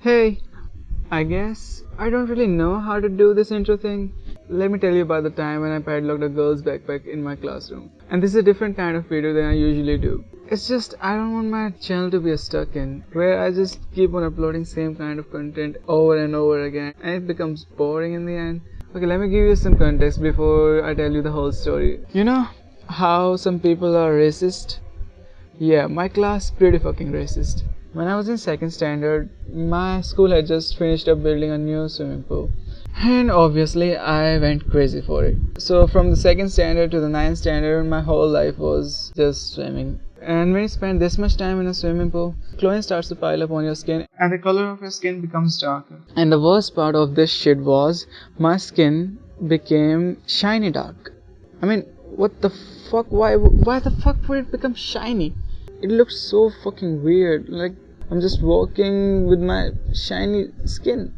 Hey, I guess I don't really know how to do this intro thing. Let me tell you about the time when I padlocked a girl's backpack in my classroom. And this is a different kind of video than I usually do. It's just I don't want my channel to be a stuck in, where I just keep on uploading same kind of content over and over again and it becomes boring in the end. Okay, let me give you some context before I tell you the whole story. You know how some people are racist? Yeah, my class pretty fucking racist. When I was in second standard, my school had just finished up building a new swimming pool. And obviously I went crazy for it. So from the second standard to the ninth standard, my whole life was just swimming. And when you spend this much time in a swimming pool, chlorine starts to pile up on your skin and the color of your skin becomes darker. And the worst part of this shit was my skin became shiny dark. I mean, what the fuck? Why the fuck would it become shiny? It looks so fucking weird. Like I'm just walking with my shiny skin.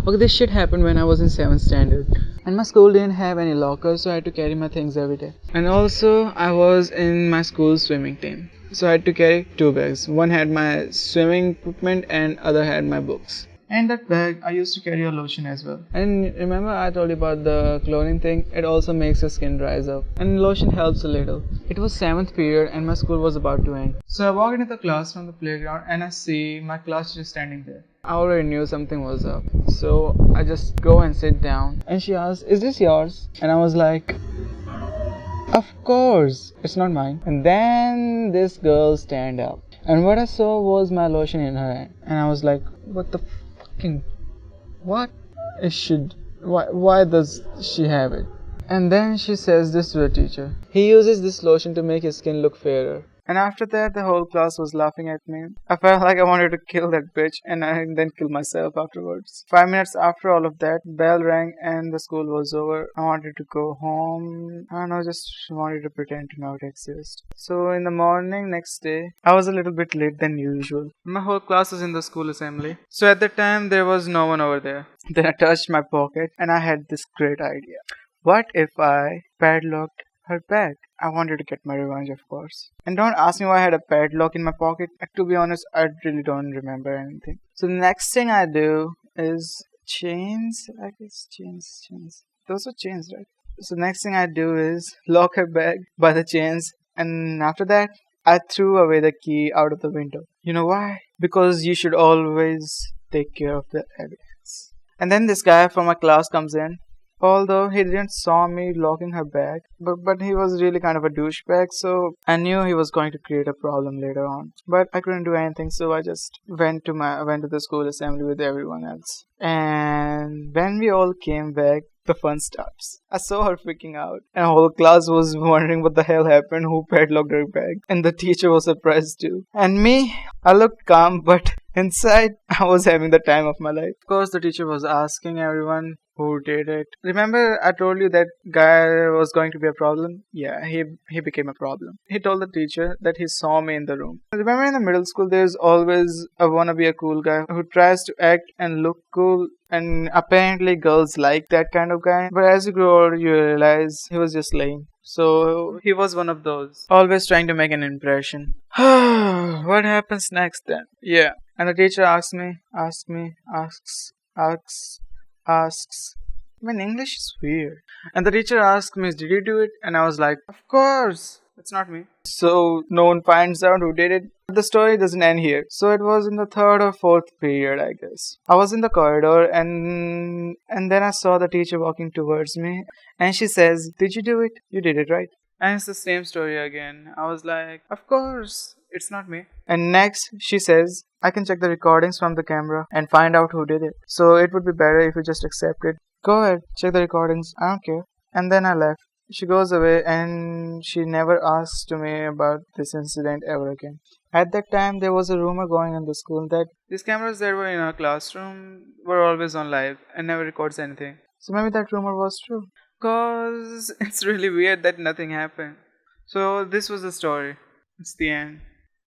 Okay, this shit happened when I was in 7th standard. And my school didn't have any lockers, so I had to carry my things every day. And also, I was in my school swimming team. So I had to carry two bags. One had my swimming equipment and other had my books. And that bag, I used to carry a lotion as well. And remember I told you about the chlorine thing? It also makes your skin dries up. And lotion helps a little. It was 7th period and my school was about to end. So I walked into the class from the playground and I see my class just standing there. I already knew something was up. So I just go and sit down. And she asked, "Is this yours?" And I was like, "Of course, it's not mine." And then this girl stand up. And what I saw was my lotion in her hand. And I was like, what the fucking... What? Why does she have it? And then she says this to the teacher. He uses this lotion to make his skin look fairer. And after that, the whole class was laughing at me. I felt like I wanted to kill that bitch and I then kill myself afterwards. 5 minutes after all of that, bell rang and the school was over. I wanted to go home. I don't know, just wanted to pretend to not exist. So in the morning next day, I was a little bit late than usual. My whole class was in the school assembly. So at that time, there was no one over there. Then I touched my pocket and I had this great idea. What if I padlocked her bag? I wanted to get my revenge, of course. And don't ask me why I had a padlock in my pocket. To be honest, I really don't remember anything. So the next thing I do is chains. I guess chains. Those are chains, right? So the next thing I do is lock her bag by the chains. And after that, I threw away the key out of the window. You know why? Because you should always take care of the evidence. And then this guy from my class comes in. Although he didn't saw me locking her bag, but he was really kind of a douchebag, so I knew he was going to create a problem later on. But I couldn't do anything, so I just went to the school assembly with everyone else. And when we all came back, the fun starts. I saw her freaking out, and the whole class was wondering what the hell happened, who padlocked her bag, and the teacher was surprised too. And me, I looked calm, but inside, I was having the time of my life. Of course, the teacher was asking everyone who did it. Remember I told you that guy was going to be a problem? Yeah, he became a problem. He told the teacher that he saw me in the room. Remember in the middle school there's always a wanna be a cool guy who tries to act and look cool, and apparently girls like that kind of guy. But as you grow older you realize he was just lame. So he was one of those, always trying to make an impression. What happens next then? Yeah. And the teacher asks. I mean, English is weird. And the teacher asked me, "Did you do it?" And I was like, "Of course, it's not me." So no one finds out who did it. But the story doesn't end here. So it was in the 3rd or 4th period, I guess. I was in the corridor and then I saw the teacher walking towards me. And she says, "Did you do it? You did it, right?" And it's the same story again. I was like, "Of course, it's not me." And next, she says, "I can check the recordings from the camera and find out who did it. So it would be better if you just accept it. Go ahead, check the recordings. I don't care." And then I left. She goes away and she never asks to me about this incident ever again. At that time, there was a rumor going in the school that these cameras that were in our classroom were always on live and never records anything. So maybe that rumor was true. Cause it's really weird that nothing happened. So this was the story. It's the end.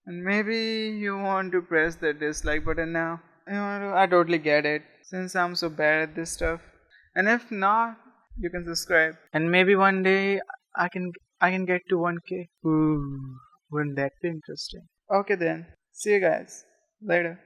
And maybe you want to press the dislike button now. I totally get it, since I'm so bad at this stuff. And if not, you can subscribe. And maybe one day I can get to 1K. Ooh, wouldn't that be interesting? Okay then. See you guys. Later.